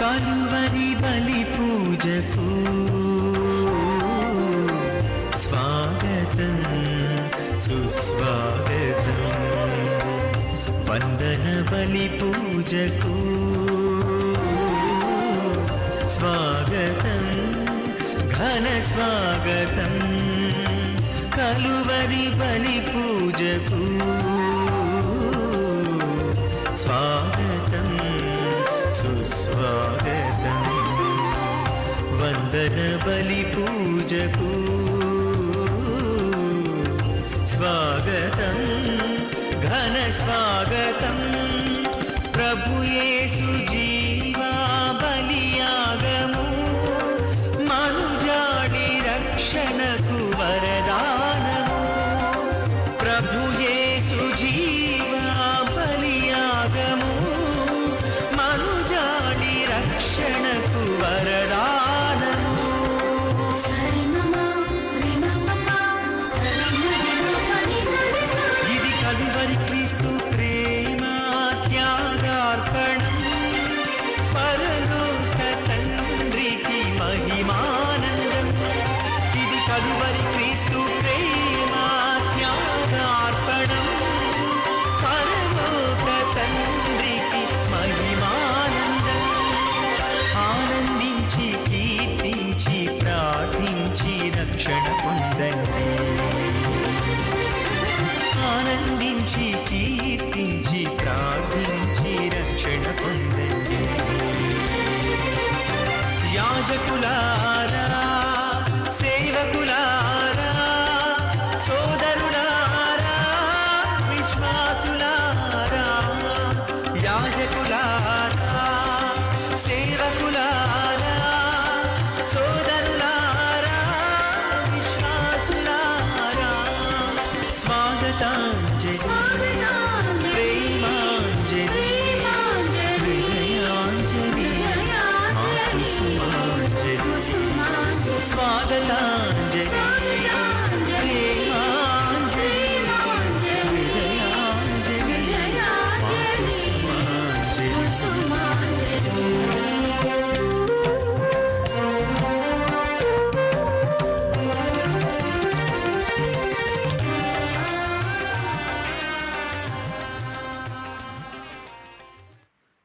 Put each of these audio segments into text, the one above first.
కలువరి బలి పూజకు స్వాగతం సుస్వాగతం, వందన బలి పూజకు స్వాగతం ఘన స్వాగతం, కలువరి బలి పూజకు స్వాగతం సుస్వాగతం, వందన బలి పూజకు స్వాగతం ఘన స్వాగతం, ప్రభు యేసు జీవా బలియాగము మనుజాడి రక్షణకు వరదానము, ప్రభు యేసు జీవా బలియాగము మనుజాడి రక్షణకు వరదానము. ఇది కలువరి క్రీస్తు ప్రేమ త్యాగార్పణం, పరలోక తండ్రికి మహిమానందం. ఇది కలువరి క్రీస్తు ప్రేమ త్యాగార్పణం, పరలోక తండ్రికి మహిమానందం. ఆనందించి కీర్తించి ప్రార్థించి రక్షణ పొందండి, ఆనందించి కీర్తించి ప్రార్థించి రక్షణ పొందండి. యాజకులారా సేవకులారా సోదరులారా విశ్వాసులారా, యాజకులారా సేవకులారా సోదరులారా విశ్వాసులారా, స్వాగతాంజలి ప్రేమాంజలి హృదయాంజలి మా కుసుమాంజలి, స్వాగతాంజలి ప్రేమాంజలి హృదయాంజలి మా కుసుమాంజలి.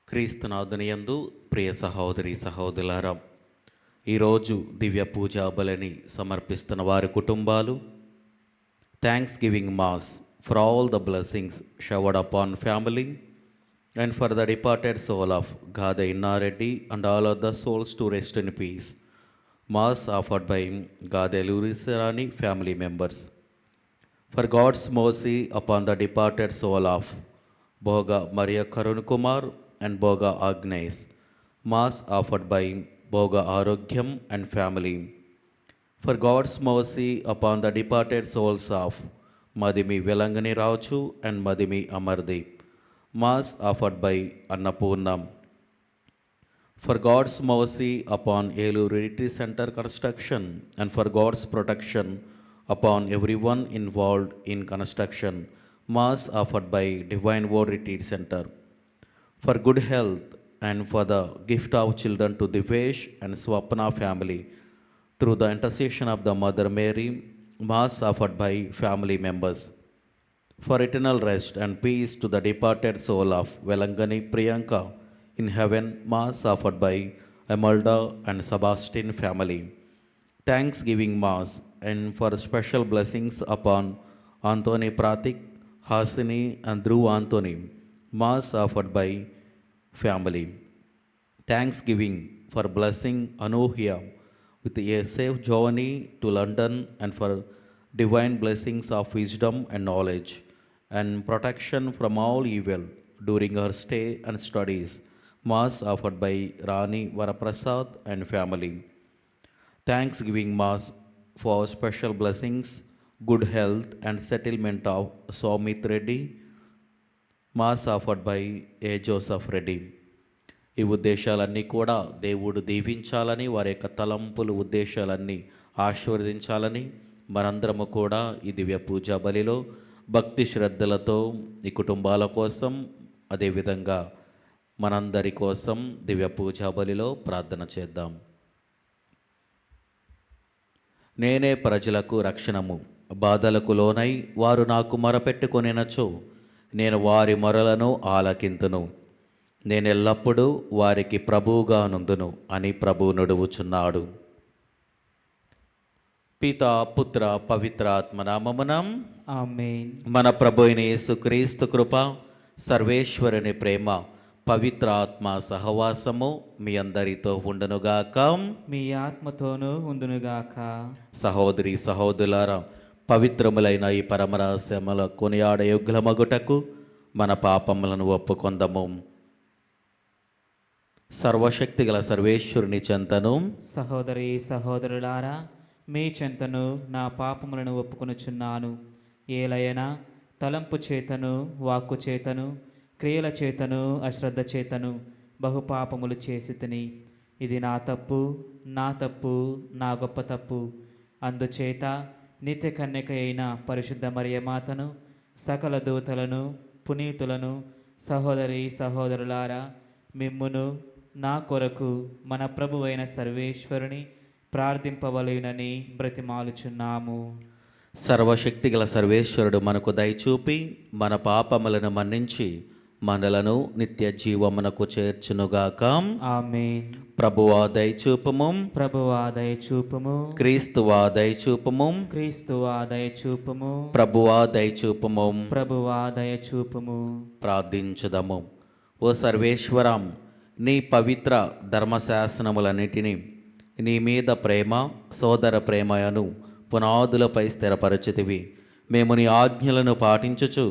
క్రీస్తునాథునియందు ప్రియ సహోదరి సహోదరులారా, ఈరోజు దివ్య పూజా బలిని సమర్పిస్తున్న వారి కుటుంబాలు, thanks giving mass for all the blessings showered upon family and for the departed soul of Gada Innareddy and all other souls to rest in peace. Mass offered by Gada Lurisarani family members. For God's mercy upon the departed soul of Bhoga Maria Karun Kumar and Bhoga Agnes. Mass offered by Bhoga Arogyam and family. For God's mercy upon the departed souls of Madimi Velangani Rauchu and Madimi Amardeep. Mass offered by Annapurnam. For God's mercy upon Elur Retreat Center construction and for God's protection upon everyone involved in construction. Mass offered by Divine Word Retreat Center. For good health and for the gift of children to Divesh and Swapna family through the intercession of the Mother Mary. Mass offered by family members. For eternal rest and peace to the departed soul of Velangani Priyanka In heaven, Mass offered by Imelda and Sebastian family. Thanksgiving Mass and for special blessings upon Anthony Pratik, Hasini and Dhruv Anthony. Mass offered by family. Thanksgiving for blessing Anuhya with a safe journey to London and for divine blessings of wisdom and knowledge and protection from all evil during her stay and studies. Mass offered by Rani Varaprasad and family. Thanksgiving Mass for special blessings, good health and settlement of Somit Reddy. Mass offered by A. Joseph Reddy. ఈ ఉద్దేశాలన్నీ కూడా దేవుడు దీవించాలని, వారి యొక్క తలంపులు ఉద్దేశాలన్నీ ఆశీర్వదించాలని మనందరము కూడా ఈ దివ్య పూజా బలిలో భక్తి శ్రద్ధలతో ఈ కుటుంబాల కోసం, అదేవిధంగా మనందరి కోసం దివ్య పూజా బలిలో ప్రార్థన చేద్దాం. నేనే ప్రజలకు రక్షణము, బాధలకు లోనై వారు నాకు మొరపెట్టుకొనినచో నేను వారి మొరలను ఆలకింతును. నేనెల్లప్పుడూ వారికి ప్రభువుగా నుందును అని ప్రభువు నుడువుచున్నాడు. పితా పుత్ర పవిత్రాత్మ నామమునం ఆమేన్. మన ప్రభు అయిన యేసుక్రీస్తు కృప, సర్వేశ్వరుని ప్రేమ, పవిత్ర ఆత్మ సహవాసము మీ అందరితో ఉండునుగాక. మీ ఆత్మతోనూ ఉందునుగాక. సహోదరి సహోదరులారా, పవిత్రములైన ఈ పరమరహస్యముల కొనియాడ యుగ్లమగుటకు మన పాపములను ఒప్పుకొందము. సర్వశక్తిగల సర్వేశ్వరుని చెంతను, సహోదరి సహోదరులారా, మీ చెంతను నా పాపములను ఒప్పుకొనుచున్నాను. ఏలయనా తలంపు చేతను, వాక్కు చేతను, క్రియల చేతను, అశ్రద్ధ చేతను బహుపాపములు చేసి తిని. ఇది నా తప్పు, నా గొప్ప తప్పు. అందుచేత నిత్య కన్యక అయిన పరిశుద్ధ మరియమాతను, సకల దూతలను, పునీతులను, సహోదరి సహోదరులారా, మిమ్మును నా కొరకు మన ప్రభువైన సర్వేశ్వరుని ప్రార్థింపవలెనని బ్రతిమాలుచున్నాము. సర్వశక్తిగల సర్వేశ్వరుడు మనకు దయచూపి మన పాపములను మన్నించి మనలను నిత్య జీవమునకు చేర్చునుగాక. ఆమేన్. ప్రభువా దయచూపము, ప్రభువా దయచూపుము, క్రీస్తువా దయచూపము, క్రీస్తువా దయచూపుము, ప్రభువా దయచూపము. ప్రభువా దయచూపుము. ప్రార్థించుదము. ఓ సర్వేశ్వరం, నీ పవిత్ర ధర్మశాసనములన్నిటినీ నీ మీద ప్రేమ, సోదర ప్రేమయను పునాదులపై స్థిరపరచితివి. మేము నీ ఆజ్ఞలను పాటించుచు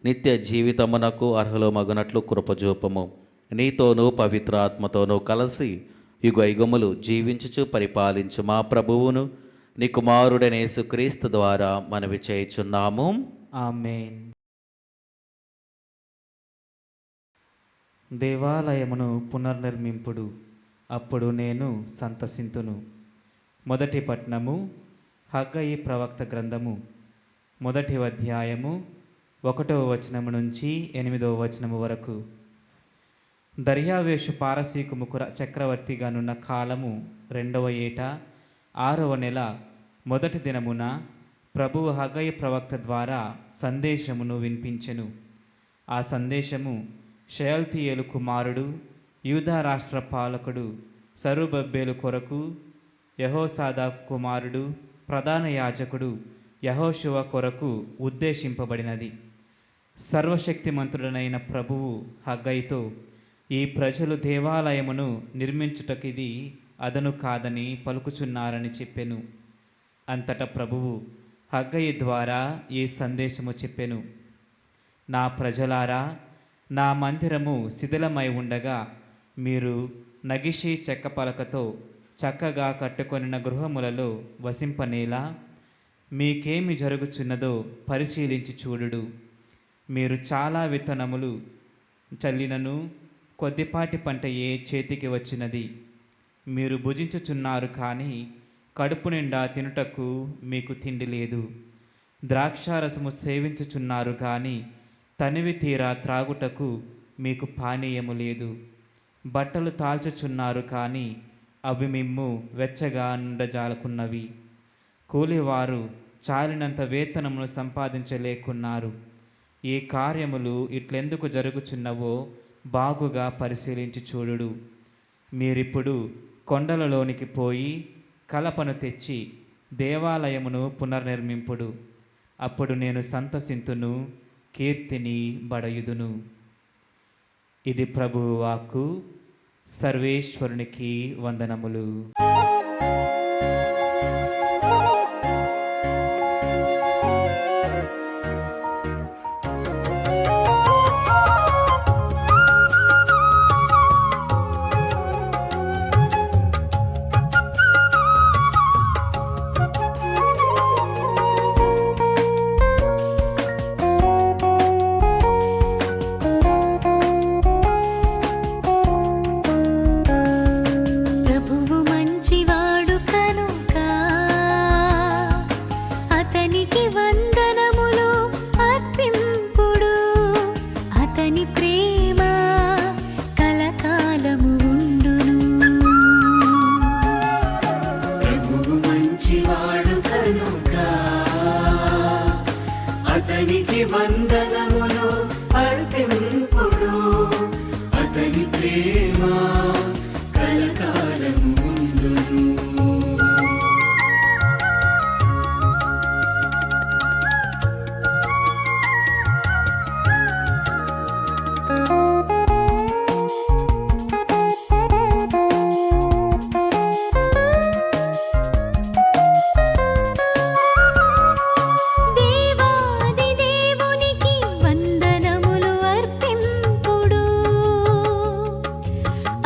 నిత్య జీవితమునకు అర్హులమగునట్లు కృపజూపము. నీతోనూ పవిత్రాత్మతోనూ కలిసి యుగయుగములు జీవించుచు పరిపాలించు మా ప్రభువును నీ కుమారుడైన యేసుక్రీస్తు ద్వారా మనవి చేయుచున్నాము. ఆమేన్. దేవాలయమును పునర్నిర్మింపుడు, అప్పుడు నేను సంతసింతును. మొదటి పట్నము. హగ్గయి ప్రవక్త గ్రంథము 1వ అధ్యాయము 1వ వచనము నుంచి 8వ వచనము వరకు. దర్యావేషు పారసీకుముకు చక్రవర్తిగానున్న కాలము 2వ ఏట 6వ నెల 1వ దినమున ప్రభువు హగ్గయి ప్రవక్త ద్వారా సందేశమును వినిపించెను. ఆ సందేశము షయల్తీయేలు కుమారుడు, యూదా రాష్ట్ర పాలకుడు సరుబబ్బేలు కొరకు, యెహోసాదాకు కుమారుడు, ప్రధాన యాజకుడు యెహోషువ కొరకు ఉద్దేశింపబడినది. సర్వశక్తిమంతుడనైన ప్రభువు హగ్గయితో, ఈ ప్రజలు దేవాలయమును నిర్మించుటకిది అదను కాదని పలుకుచున్నారని చెప్పెను. అంతటా ప్రభువు హగ్గయి ద్వారా ఈ సందేశము చెప్పెను. నా ప్రజలారా, నా మందిరము శిథిలమై ఉండగా మీరు నగిషి చెక్క పలకతో చక్కగా కట్టుకొనిన గృహములలో వసింపనేలా? మీకేమి జరుగుచున్నదో పరిశీలించి చూడుడు. మీరు చాలా విత్తనములు చల్లినను కొద్దిపాటి పంట ఏ చేతికి వచ్చినది? మీరు భుజించుచున్నారు కానీ కడుపు నిండా తినుటకు మీకు తిండి లేదు. ద్రాక్షారసము సేవించుచున్నారు కానీ తనివి తీరా త్రాగుటకు మీకు పానీయము లేదు. బట్టలు తాల్చుచున్నారు కానీ అవి మిమ్ము వెచ్చగా నుండజాలకున్నవి. కూలివారు చాలినంత వేతనమును సంపాదించలేకున్నారు. ఈ కార్యములు ఇట్లెందుకు జరుగుచున్నవో బాగుగా పరిశీలించి చూడుడు. మీరిప్పుడు కొండలలోనికి పోయి కలపను తెచ్చి దేవాలయమును పునర్నిర్మింపుడు. అప్పుడు నేను సంతసింతును, కీర్తిని బడయుదును. ఇది ప్రభువు వాక్కు. సర్వేశ్వరునికి వందనములు. ప్రభువు మంచివాడు కనుక అతనికి వందనములు అర్పింపుడు. అతని ప్రేమ కలకాలము ఉండును. ప్రభువు మంచివాడు కనుక అతనికి వందనములు అర్పింపుడు. అతని ప్రేమ కలకాలము ఉండును. దేవాది దేవునికి వందనములు అర్పింపుడు.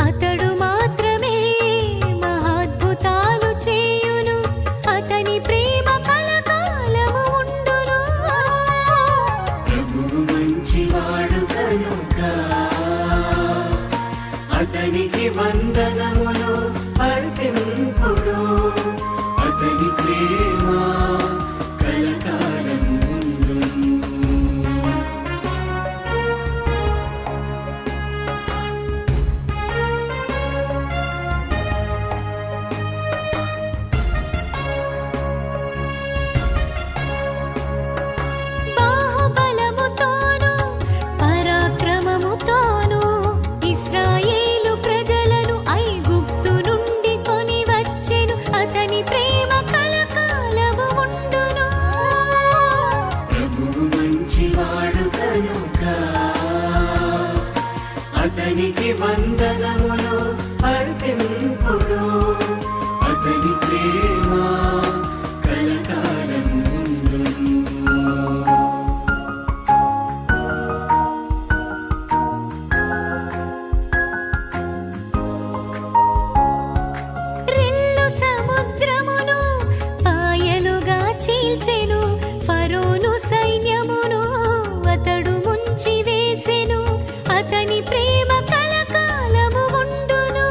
అతడు మాత్రమే మహాద్భుతాలు చేయును. అతని ప్రేమ కలకాలము ఉండును. ప్రభువు మంచివాడు కనుక అతనికి వందనములు అర్పింపుడు. అతని ప్రేమ కలకాలము ఉండును. బాహుబలముతోను పరాక్రమముతోను ఇశ్రాయేలు ప్రజలను ఐగుప్తు నుండి కొని వచ్చెను. అతని ప్రేమ కలకాలము ఉండును. ప్రభువు మంచివాడు కనుక అతనికి వందనములు అర్పింపుడు. అతని ప్రేమ కలకాలము ఉండును. రెల్లు సముద్రమును పాయలుగా చీల్చెను. ఫరోను సైన్యమును అతడు ముంచి వేసెను. అతని ప్రేమ కలకాలము ఉండును.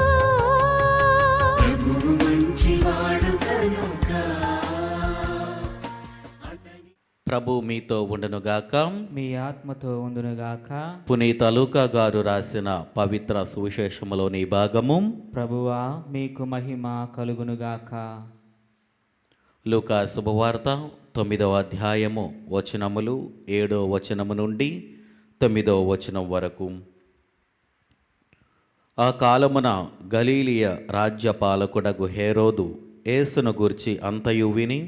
ప్రభువు మంచివాడు కనుక ప్రభు మీతో ఉండునుగాక. మీ ఆత్మతో ఉందునుగాక. పునీత లూకా గారు రాసిన పవిత్ర సువిశేషములోని భాగము. ప్రభువా మీకు మహిమ కలుగునుగాక. లూకా శుభవార్త 9వ అధ్యాయము వచనములు 7వ వచనము నుండి 9వ వచనం వరకు. ఆ కాలమున గలీలియ రాజ్యపాలకుడగు హేరోదు యేసును గూర్చి అంతయు విని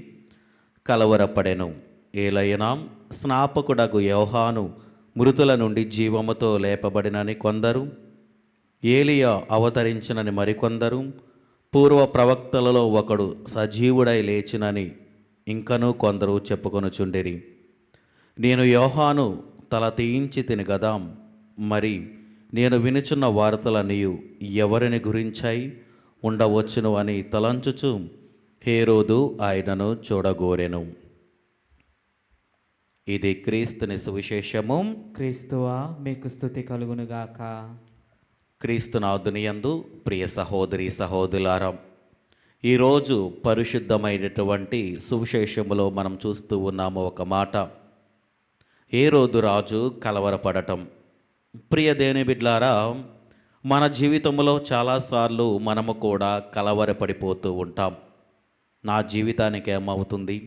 కలవరపడెను. ఏలయనా స్నాపకుడగు యోహాను మృతుల నుండి జీవముతో లేపబడినని కొందరు, ఏలియా అవతరించినని మరికొందరు, పూర్వ ప్రవక్తలలో ఒకడు సజీవుడై లేచినని ఇంకనూ కొందరు చెప్పుకొనుచుండిరి. నేను యోహాను తల తీయించి తిని గదా, మరి నేను వినుచున్న వార్తలనియు ఎవరిని గురించై ఉండవచ్చును అని తలంచుచు హేరోదు ఆయనను చూడగోరెను. ఇది క్రీస్తుని సువిశేషము. క్రీస్తువా మీకు స్తుతి కలుగునుగాక. క్రీస్తునాథుని యందు ప్రియ సహోదరి సహోదరులారా, ఈరోజు పరిశుద్ధమైనటువంటి సువిశేషములో మనం చూస్తూ ఉన్నాము ఒక మాట. హేరోదు రాజు కలవరపడటం. ప్రియ దేవుని బిడ్డలారా, మన జీవితంలో చాలాసార్లు మనము కూడా కలవరపడిపోతూ ఉంటాం. నా జీవితానికి ఏమవుతుంది,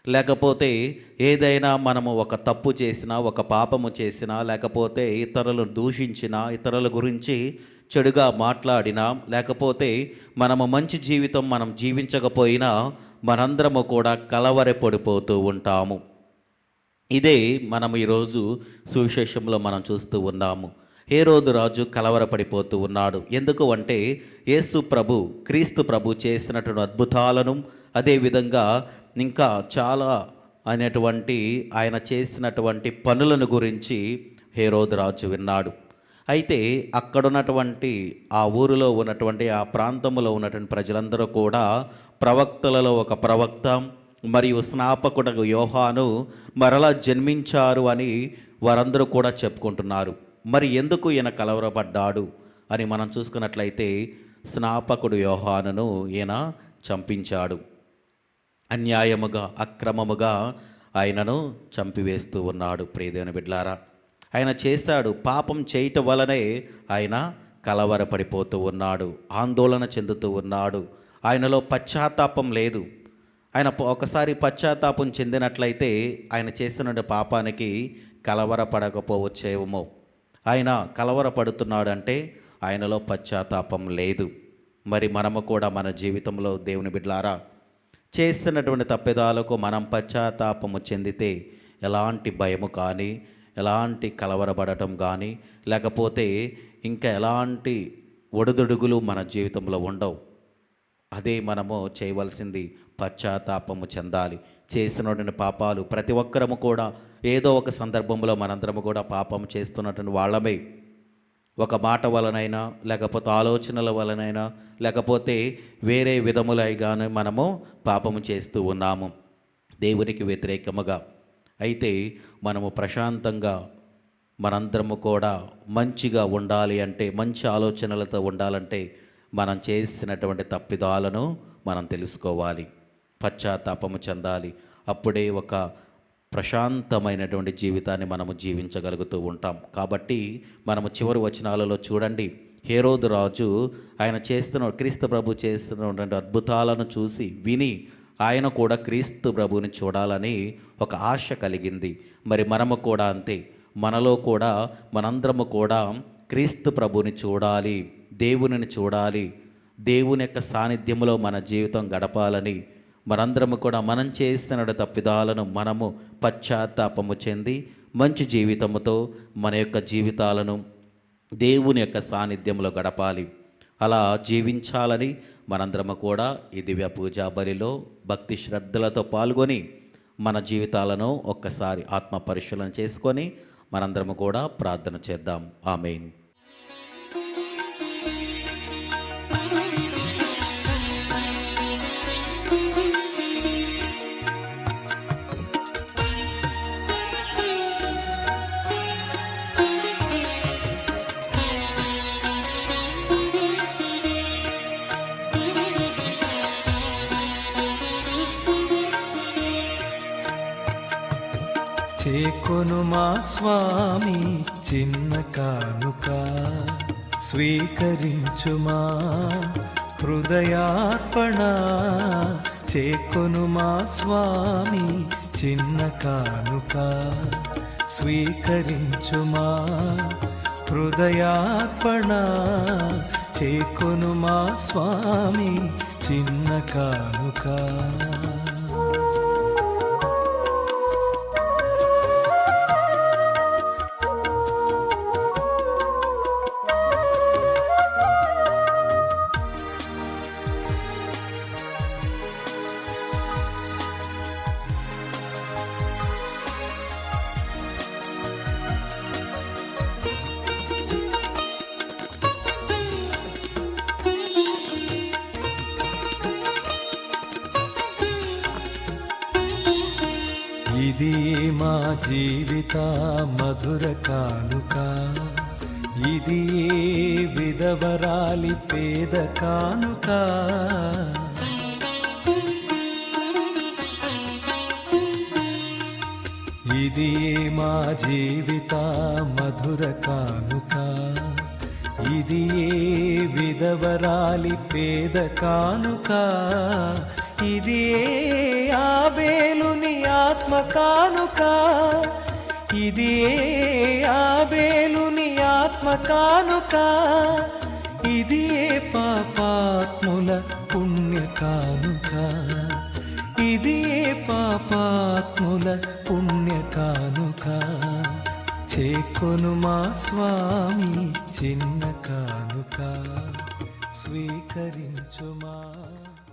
లేకపోతే ఏదైనా మనము ఒక తప్పు చేసినా, ఒక పాపము చేసినా, లేకపోతే ఇతరులను దూషించినా, ఇతరుల గురించి చెడుగా మాట్లాడినా, లేకపోతే మనము మంచి జీవితం మనం జీవించకపోయినా మనందరము కూడా కలవరపడిపోతూ ఉంటాము. ఇదే మనం ఈరోజు సువిశేషంలో మనం చూస్తూ ఉన్నాము. హేరోదు రాజు కలవరపడిపోతూ ఉన్నాడు. ఎందుకు అంటే యేసు ప్రభు, క్రీస్తు ప్రభు చేసినటువంటి అద్భుతాలను, అదేవిధంగా ఇంకా చాలా అనేటువంటి ఆయన చేసినటువంటి పనులను గురించి హేరోదు రాజు విన్నాడు. అయితే అక్కడున్నటువంటి ఆ ఊరిలో ఉన్నటువంటి ఆ ప్రాంతంలో ఉన్నటువంటి ప్రజలందరూ కూడా ప్రవక్తలలో ఒక ప్రవక్త మరియు స్నాపకుడు యోహాను మరలా జన్మించారు అని వారందరూ కూడా చెప్పుకుంటున్నారు. మరి ఎందుకు ఈయన కలవరపడ్డాడు అని మనం చూసుకున్నట్లయితే స్నాపకుడు యోహానును ఈయన చంపించాడు. అన్యాయముగా, అక్రమముగా ఆయనను చంపివేస్తూ ఉన్నాడు. ప్రియదేవుని బిడ్డలారా, ఆయన చేశాడు. పాపం చేయటం వలనే ఆయన కలవరపడిపోతూ ఉన్నాడు, ఆందోళన చెందుతూ ఉన్నాడు. ఆయనలో పశ్చాత్తాపం లేదు. ఆయన ఒకసారి పశ్చాత్తాపం చెందినట్లయితే ఆయన చేసిన పాపానికి కలవరపడకపోవచ్చేమో. ఆయన కలవరపడుతున్నాడంటే ఆయనలో పశ్చాత్తాపం లేదు. మరి మనము కూడా మన జీవితంలో దేవుని బిడ్డలారా చేస్తున్నటువంటి తప్పిదాలకు మనం పశ్చాత్తాపము చెందితే ఎలాంటి భయము కానీ, ఎలాంటి కలవరపడటం కానీ, లేకపోతే ఇంకా ఎలాంటి ఒడిదుడుగులు మన జీవితంలో ఉండవు. అదే మనము చేయవలసింది, పశ్చాత్తాపము చెందాలి. చేసినటువంటి పాపాలు ప్రతి ఒక్కరము కూడా ఏదో ఒక సందర్భంలో మనందరము కూడా పాపం చేస్తున్నటువంటి వాళ్ళమే. ఒక మాట వలనైనా, లేకపోతే ఆలోచనల వలనైనా, లేకపోతే వేరే విధములైగానే మనము పాపము చేస్తూ ఉన్నాము దేవునికి వ్యతిరేకముగా. అయితే మనము ప్రశాంతంగా మనందరము కూడా మంచిగా ఉండాలి అంటే, మంచి ఆలోచనలతో ఉండాలంటే మనం చేసినటువంటి తప్పిదాలను మనం తెలుసుకోవాలి, పశ్చాత్తాపము చెందాలి. అప్పుడే ఒక ప్రశాంతమైనటువంటి జీవితాన్ని మనము జీవించగలుగుతూ ఉంటాం. కాబట్టి మనము చివరి వచనాలలో చూడండి, హేరోదు రాజు ఆయన క్రీస్తు ప్రభు చేస్తున్నటువంటి అద్భుతాలను చూసి విని ఆయన కూడా క్రీస్తు ప్రభుని చూడాలని ఒక ఆశ కలిగింది. మరి మనము కూడా అంతే. మనలో కూడా మనందరము కూడా క్రీస్తు ప్రభుని చూడాలి, దేవునిని చూడాలి, దేవుని యొక్క సాన్నిధ్యంలో మన జీవితం గడపాలని మనందరము కూడా మనం చేస్తున్న తప్పిదాలను మనము పశ్చాత్తాపము చెంది మంచి జీవితముతో మన యొక్క జీవితాలను దేవుని యొక్క సాన్నిధ్యంలో గడపాలి. అలా జీవించాలని మనందరము కూడా ఈ దివ్య పూజా బలిలో భక్తి శ్రద్ధలతో పాల్గొని మన జీవితాలను ఒక్కసారి ఆత్మ పరిశీలన చేసుకొని మనందరము కూడా ప్రార్థన చేద్దాం. ఆమేన్. చేకొను మా స్వామి చిన్న కానుక, స్వీకరించుమా హృదయార్పణ. చేకొను మా స్వామి చిన్న కానుక, స్వీకరించుమా హృదయార్పణ. చేకొను మా స్వామి చిన్న కానుక. ఇది మా జీవిత మధుర కానుక, ఇది విధవరాలి పేద కానుక. ఇది మా జీవిత మధుర కానుక, ఇది విధవరాలి పేద కానుక. ఇది ఏ ఆబేలుని ఆత్మ కానుక, ఇది ఏ ఆబేలుని ఆత్మ కానుక, ఇది ఏ పాపాత్ముల పుణ్య కానుక, ఇది ఏ పాపాత్ముల పుణ్య కానుక. చేకొను మా స్వామి చిన్న కానుక, స్వీకరించుమా.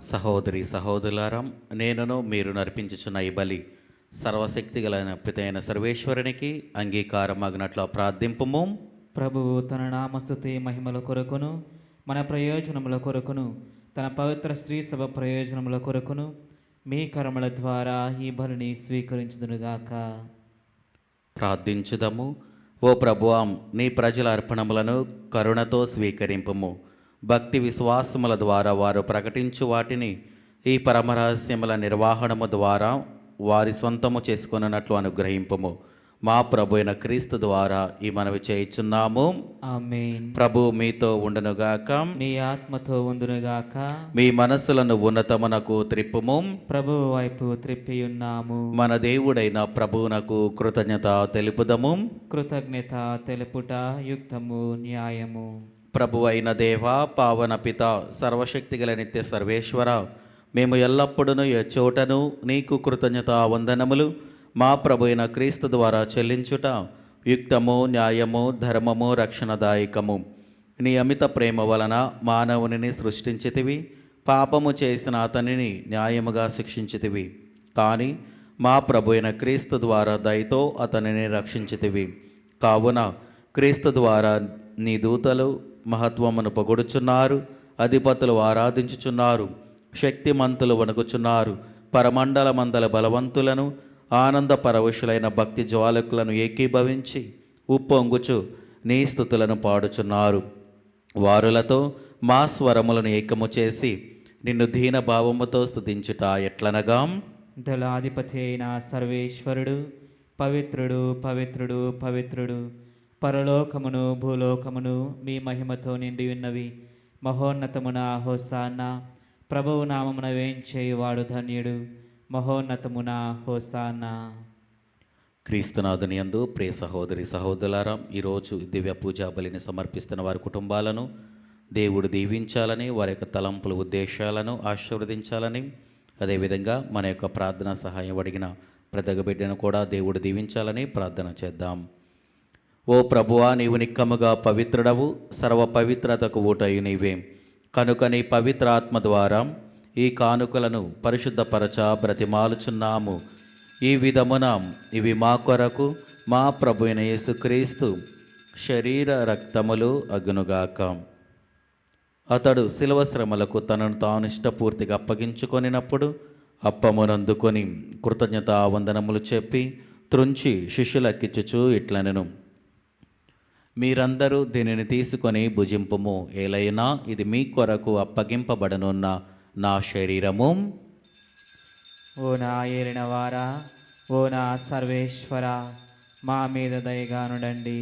సహోదరి సహోదరులారా, నేనును మీరు నర్పించుచున్న ఈ బలి సర్వశక్తి గల పితైన సర్వేశ్వరునికి అంగీకారమగినట్లు ప్రార్థింపుము. ప్రభువు తన నామస్తుతి మహిమల కొరకును మన ప్రయోజనముల కొరకును తన పవిత్ర స్త్రీ సభ ప్రయోజనముల కొరకును మీ కర్మల ద్వారా ఈ బలిని స్వీకరించుదునుగాక. ప్రార్థించుదము. ఓ ప్రభువా, నీ ప్రజల అర్పణములను కరుణతో స్వీకరింపుము. భక్తి విశ్వాసముల ద్వారా వారు ప్రకటించు వాటిని ఈ పరమరహస్యముల నిర్వహణము ద్వారా వారి సొంతము చేసుకున్నట్లు అనుగ్రహింపుము. మా ప్రభు అయిన క్రీస్తు ద్వారా ఈ మనవి చేయుచున్నాము. ఆమేన్. ప్రభు మీతో ఉండునుగాక. మీ ఆత్మతో ఉందునుగాక. మీ మనస్సులను ఉన్నతమునకు త్రిప్పుము. ప్రభువు వైపు త్రిప్పియున్నాము. మన దేవుడైన ప్రభువునకు కృతజ్ఞత తెలుపుదము. కృతజ్ఞత తెలుపుట యుక్తము, న్యాయము. ప్రభు అయిన దేవ, పావన పిత, సర్వశక్తిగల నిత్య సర్వేశ్వర, మేము ఎల్లప్పుడూ ఎచ్చోటను నీకు కృతజ్ఞత వందనములు మా ప్రభు అయిన క్రీస్తు ద్వారా చెల్లించుట యుక్తము, న్యాయము, ధర్మము, రక్షణదాయకము. నీ అమిత ప్రేమ వలన మానవునిని సృష్టించితివి, పాపము చేసిన అతనిని న్యాయముగా శిక్షించితివి. కానీ మా ప్రభు అయిన క్రీస్తు ద్వారా దయతో అతనిని రక్షించితివి. కావున క్రీస్తు ద్వారా నీ దూతలు మహత్వమును పొగడుచున్నారు, అధిపతులు ఆరాధించుచున్నారు, శక్తిమంతులు వణుకుచున్నారు, పరమండలమందల బలవంతులను ఆనంద పరవశులైన భక్తి జ్వాలకులను ఏకీభవించి ఉప్పొంగుచు నీ స్తుతులను పాడుచున్నారు. వారులతో మా స్వరములను ఏకము చేసి నిన్ను దీన భావముతో స్తుతించుట ఎట్లనగా, దళాధిపతి అయిన సర్వేశ్వరుడు పవిత్రుడు, పవిత్రుడు, పవిత్రుడు, పరలోకమును భూలోకమును మీ మహిమతో నిండి ఉన్నవి. మహోన్నతమున హోసాన్న. ప్రభువు నామమున వేంచేయువాడు ధన్యుడు. మహోన్నతమున హోసాన్న. క్రీస్తునాథుని యందు ప్రియ సహోదరి సహోదరులారా, ఈరోజు దివ్య పూజా బలిని సమర్పిస్తున్న వారి కుటుంబాలను దేవుడు దీవించాలని, వారి యొక్క తలంపుల ఉద్దేశాలను ఆశీర్వదించాలని, అదేవిధంగా మన యొక్క ప్రార్థన సహాయం అడిగిన ప్రతి బిడ్డను కూడా దేవుడు దీవించాలని ప్రార్థన చేద్దాం. ఓ ప్రభువా, నీవు నిక్కముగా పవిత్రుడవు, సర్వ పవిత్రతకు ఊటయు నీవే. కనుక నీ పవిత్రాత్మ ద్వారా ఈ కానుకలను పరిశుద్ధపరచ బ్రతిమాలుచున్నాము. ఈ విధమున ఇవి మా కొరకు మా ప్రభు అయిన యేసుక్రీస్తు శరీర రక్తములు అగునుగాక. అతడు శిలువ శ్రమలకు తనను తాను ఇష్టపూర్తిగా అప్పగించుకొనినప్పుడు అప్పమునందుకొని కృతజ్ఞత వందనములు చెప్పి త్రుంచి శిష్యులకిచ్చుచు ఇట్లనెను, మీరందరూ దీనిని తీసుకొని భుజింపుము. ఏలైనా ఇది మీ కొరకు అప్పగింపబడనున్న నా శరీరము. ఓ నా ఏలిన వారా, ఓ నా సర్వేశ్వర, మా మీద దయగానుడండి.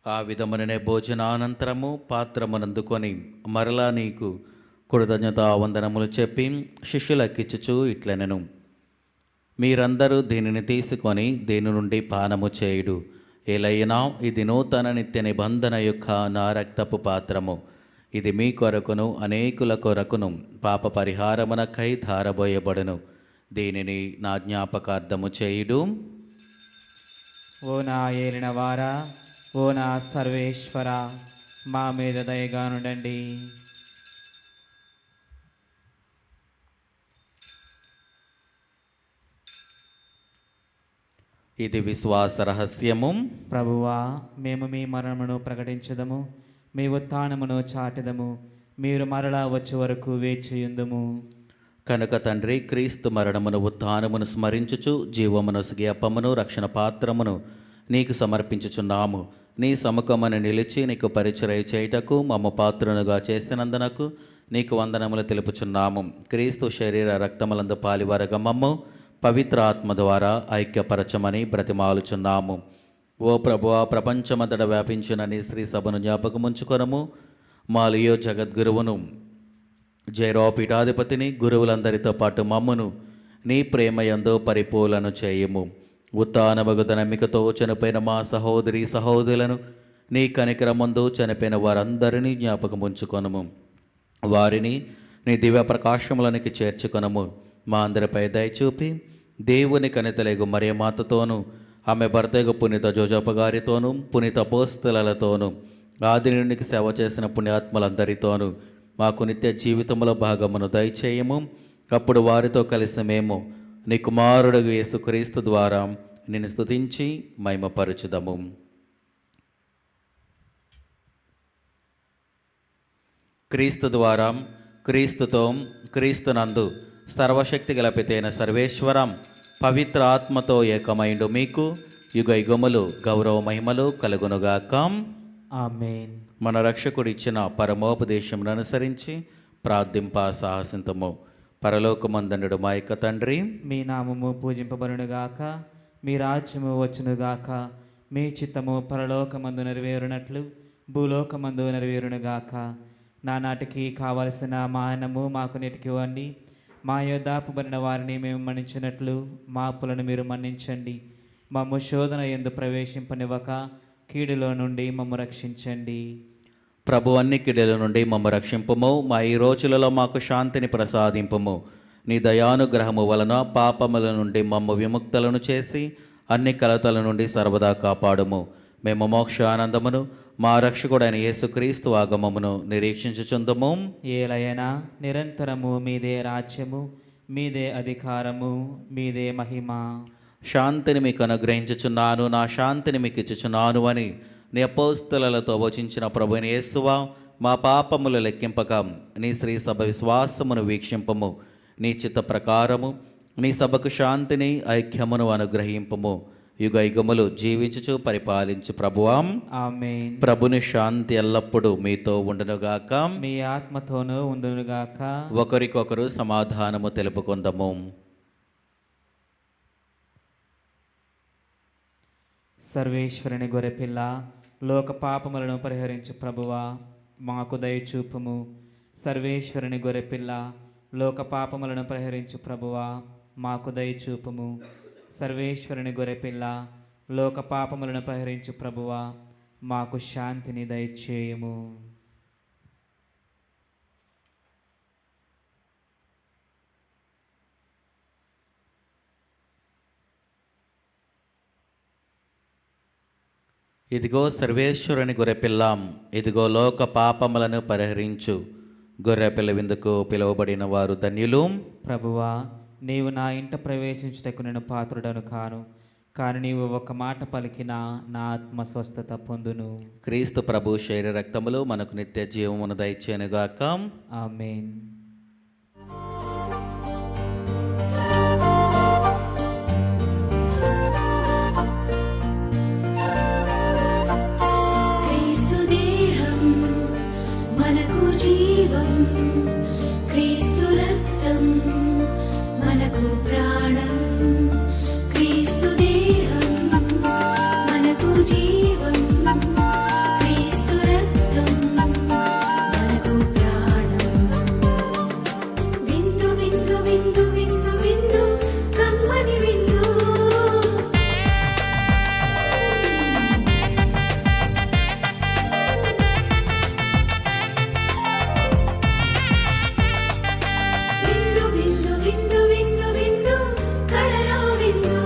ఆ విధముననే భోజనానంతరము పాత్రమునందుకొని మరలా నీకు కృతజ్ఞత వందనములు చెప్పి శిష్యులకిచ్చుచు ఇట్లనెను, మీరందరూ దీనిని తీసుకొని దీని నుండి పానము చేయుడు. ఏలైనా ఇది నూతన నిత్య నిబంధన యొక్క నా రక్తపు పాత్రము. ఇది మీ కొరకును అనేకుల కొరకును పాప పరిహారమునకై ధారబోయబడును. దీనిని నా జ్ఞాపకార్థము చేయుడు. ఓ నా ఏలిన వారా, ఓ నా సర్వేశ్వర, మా మీద దయగానుడండి. ఇది విశ్వాస రహస్యము. ప్రభువా, మేము మీ మరణమును ప్రకటించదము, మీ ఉత్థానమును చాటెదము. మీరు మరలా వచ్చే వరకు వేచియుందుము. కనుక తండ్రి, క్రీస్తు మరణమును ఉత్థానమును స్మరించుచు జీవమును అప్పమును రక్షణ పాత్రమును నీకు సమర్పించుచున్నాము. నీ సముఖమని నిలిచి నీకు పరిచర్య చేయుటకు మమ్మ పాత్రనుగా చేసినందునకు నీకు వందనములు తెలుపుచున్నాము. క్రీస్తు శరీర రక్తములందు పాలివారగా మమ్ము పవిత్ర ఆత్మ ద్వారా ఐక్యపరచమని బ్రతిమాలుచున్నాము. ఓ ప్రభువా, ప్రపంచమంతటా వ్యాపించిన నీ శ్రీ సభను జ్ఞాపకముంచుకొనము. మా లియో జగద్గురువును, జైరావు పీఠాధిపతిని, గురువులందరితో పాటు మమ్మును నీ ప్రేమయందు పరిపూర్ణను చేయము. ఉత్థానమగుద నమ్మికతో చనిపోయిన మా సహోదరి సహోదరులను నీ కనికరమందు చనిపోయిన వారందరినీ జ్ఞాపకముంచుకొనము. వారిని నీ దివ్య ప్రకాశములనికి చేర్చుకొనము. మా అందరిపై దయచూపి దేవుని కనితలేగు మరియమాతతోనూ, ఆమె భర్తగు పునీత జోజప్ప గారితోనూ, పునీత అపోస్తలులతోనూ, ఆదినునికి సేవ చేసిన పుణ్యాత్మలందరితోనూ మాకు నిత్య జీవితంలో భాగమును దయచేయము. అప్పుడు వారితో కలిసి మేము నీ కుమారుడు యేసుక్రీస్తు ద్వారా నిన్ను స్తుతించి మహిమపరచుదము. క్రీస్తు ద్వారా, క్రీస్తుతో, క్రీస్తునందు సర్వశక్తి గల పితైన సర్వేశ్వరం పవిత్ర ఆత్మతో ఏకమైండు మీకు యుగ యుగములు గౌరవ మహిమలు కలుగునుగాక. ఆమేన్. మన రక్షకుడు ఇచ్చిన పరమోపదేశమును అనుసరించి ప్రార్థింప సాహసింతము. పరలోకమందనుడు మా యొక్క తండ్రి, మీ నామము పూజింపబడునుగాక, మీ రాజ్యము వచ్చునుగాక, మీ చిత్తము పరలోకమందు నెరవేరునట్లు భూలోకమందు నెరవేరునుగాక. నానాటికి కావలసిన మా అన్నము మాకు నేటికివ్వండి. మా యొద్ద అప్పుబడిన వారిని మేము మన్నించినట్లు మా అప్పులను మీరు మన్నించండి. మమ్ము శోధన యందు ప్రవేశింపనివ్వక కీడులో నుండి మమ్ము రక్షించండి. ప్రభు అన్ని కీడుల నుండి మమ్ము రక్షింపము. మా ఈ రోజులలో మాకు శాంతిని ప్రసాదింపము. నీ దయానుగ్రహము వలన పాపముల నుండి మమ్ము విముక్తులను చేసి అన్ని కలతల నుండి సర్వదా కాపాడుము. మేము మోక్షానందమును మా రక్షకుడైన యేసుక్రీస్తు ఆగమమును నిరీక్షించుచుందుము. ఏలయనా నిరంతరము మీదే రాజ్యము, మీదే అధికారము, మీదే మహిమ. శాంతిని మీకు అనుగ్రహించుచున్నాను, నా శాంతిని మీకు ఇచ్చుచున్నాను అని నీ అపోస్తలులతో వచించిన ప్రభువైన యేసువా, మా పాపములు లెక్కింపక నీ శ్రీ సభ విశ్వాసమును వీక్షింపము. నీ చిత్త ప్రకారము నీ సభకు శాంతిని ఐక్యమును అనుగ్రహింపము. యుగ యుగములు జీవించుచు పరిపాలించు ప్రభువాం. ఆమేన్. ప్రభుని శాంతి ఎల్లప్పుడూ మీతో ఉండునుగాక. మీ ఆత్మతోనూ ఉండునుగాక. ఒకరికొకరు సమాధానము తెలుపుకుందము. సర్వేశ్వరుని గొర్రెపిల్ల, లోక పాపములను పరిహరించు ప్రభువా, మాకు దయచూపుము. సర్వేశ్వరుని గొర్రెపిల్ల, లోక పాపములను పరిహరించు ప్రభువా, మాకు దయచూపుము. సర్వేశ్వరుని గొర్రెపిల్ల, లోక పాపములను పరిహరించు ప్రభువా, మాకు శాంతిని దయచేయము. ఇదిగో సర్వేశ్వరుని గొర్రెపిల్లాం, ఇదిగో లోక పాపములను పరిహరించు గొర్రెపిల్ల విందుకు పిలువబడిన వారు ధన్యులు. ప్రభువా, నీవు నా ఇంట ప్రవేశించుటకు నేను పాత్రుడను కాను, కానీ నీవు ఒక మాట పలికినా నా ఆత్మ స్వస్థత పొందును. క్రీస్తు ప్రభు శరీర రక్తములు మనకు నిత్య జీవమును దయచేయనుగాక. ఆమేన్. క్రీస్తు దేహం మనకు జీవం, క్రీస్తు రక్తం మనకు ప్రాణం. క్రీస్తు దేహం మనకు జీవం, క్రీస్తు రక్తం మనకు ప్రాణం. విందు విందు విందు విందు విందు కమ్మని విందు. విందు విందు విందు విందు విందు కడలో విందు.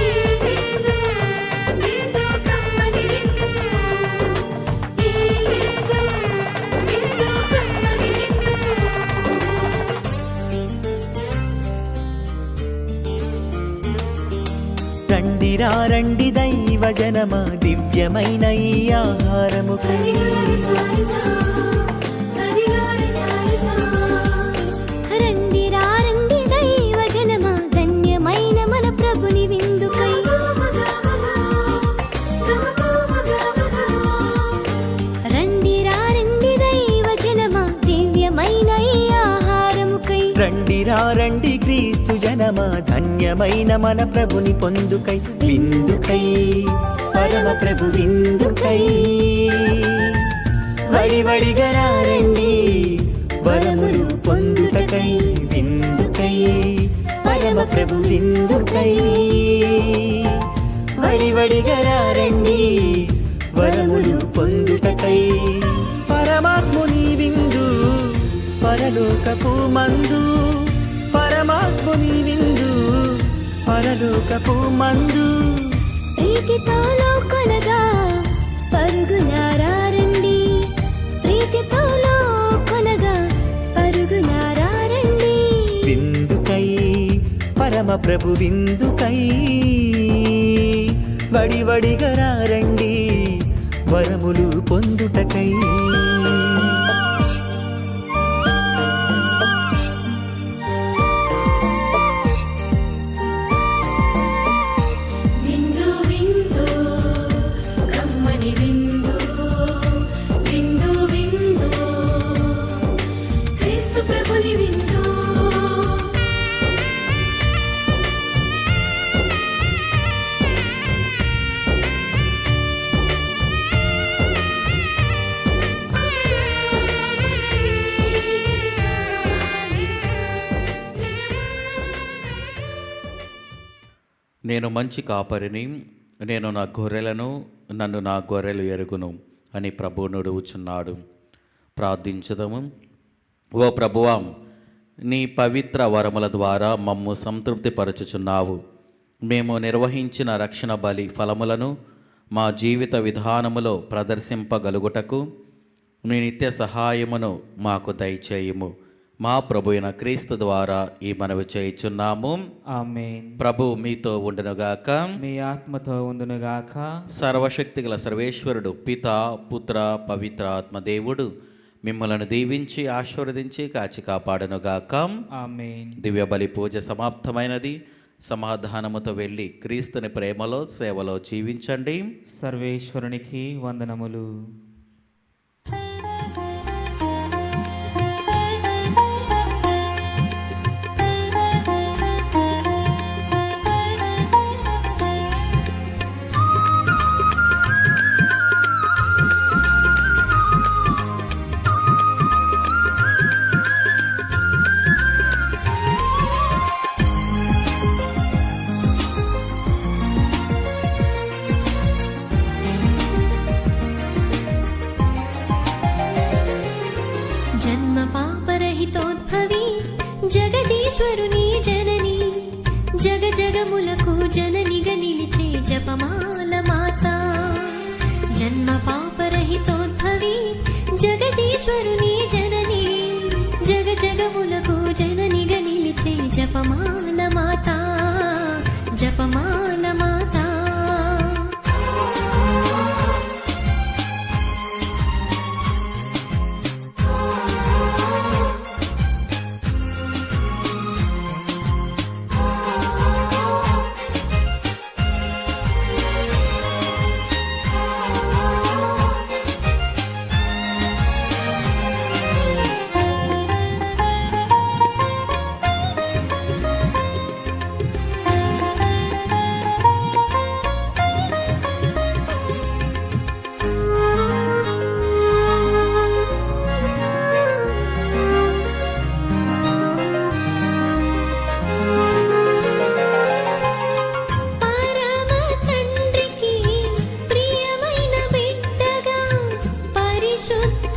ఈ విందు విందు కమ్మని విందు. ఈ విందు విందు కమ్మని విందు. రండిరా రండి దైవ జనమా, దివ్యమైన ఈ ఆహారము సరిగారి సారిసా, సరిగారి సారిసా. రండి రా రండి దైవ జనమా, ధన్యమైన మన ప్రభుని విందుకై. రండి రా రండి దైవ రండిరా రండి క్రీస్తు జనమా, ధన్యమైన మన ప్రభుని పొందుకై విందుకై, పరమ ప్రభు విందుకై. వడివడిగా రండి వరములు పొందుటకై విందుకై, పరమ ప్రభు విందుకై. వడివడిగా రండి వరములు పొందుటకై. పరమాత్ముని విందు పరలోకపు మందు, పరమాత్ముని విందు పరలోకపు మందు. ప్రీతితో కొనగా పరుగునారండి, ప్రీతితో కొనగా పరుగునారండి. విందుకై పరమ ప్రభు విందుకై, వడివడిగా రండి వరములు పొందుటకై. విందు విందు కమ్మని విందు, విందు విందు క్రీస్తు ప్రభుని విందు. నేను మంచి కాపరిని, నేను నా గొర్రెలను, నన్ను నా గొర్రెలు ఎరుగును అని ప్రభువు నుడువుచున్నాడు. ప్రార్థించుదాము. ఓ ప్రభువా, నీ పవిత్ర వరముల ద్వారా మమ్ము సంతృప్తిపరచుచున్నావు. మేము నిర్వహించిన రక్షణ బలి ఫలములను మా జీవిత విధానములో ప్రదర్శింపగలుగుటకు నీ నిత్య సహాయమును మాకు దయచేయుము. మా ప్రభు అయిన క్రీస్తు ద్వారా ఈ మనవి చేయుచున్నాము. ఆమేన్. ప్రభు మీతో ఉండునుగాక. మీ ఆత్మతో ఉండునుగాక. సర్వశక్తిగల సర్వేశ్వరుడు పిత పుత్ర పవిత్ర ఆత్మదేవుడు మిమ్మలను దీవించి ఆశీర్వదించి కాచి కాపాడునుగాక. ఆమేన్. దివ్య బలి పూజ సమాప్తమైనది. సమాధానముతో వెళ్ళి క్రీస్తుని ప్రేమలో సేవలో జీవించండి. సర్వేశ్వరునికి వందనములు. జన్మ పాపరహితోద్భవి జగదీశ్వరుని జనని, జగ జగములకు జననిగా నిలిచే జపమాల మాత. జన్మ పాపరహితోద్భవి జగదీశ్వరుని జనని, జగ జగములకు జననిగా నిలిచే జపమాల మాత, జపమాల మాత. పరిశుద్ధ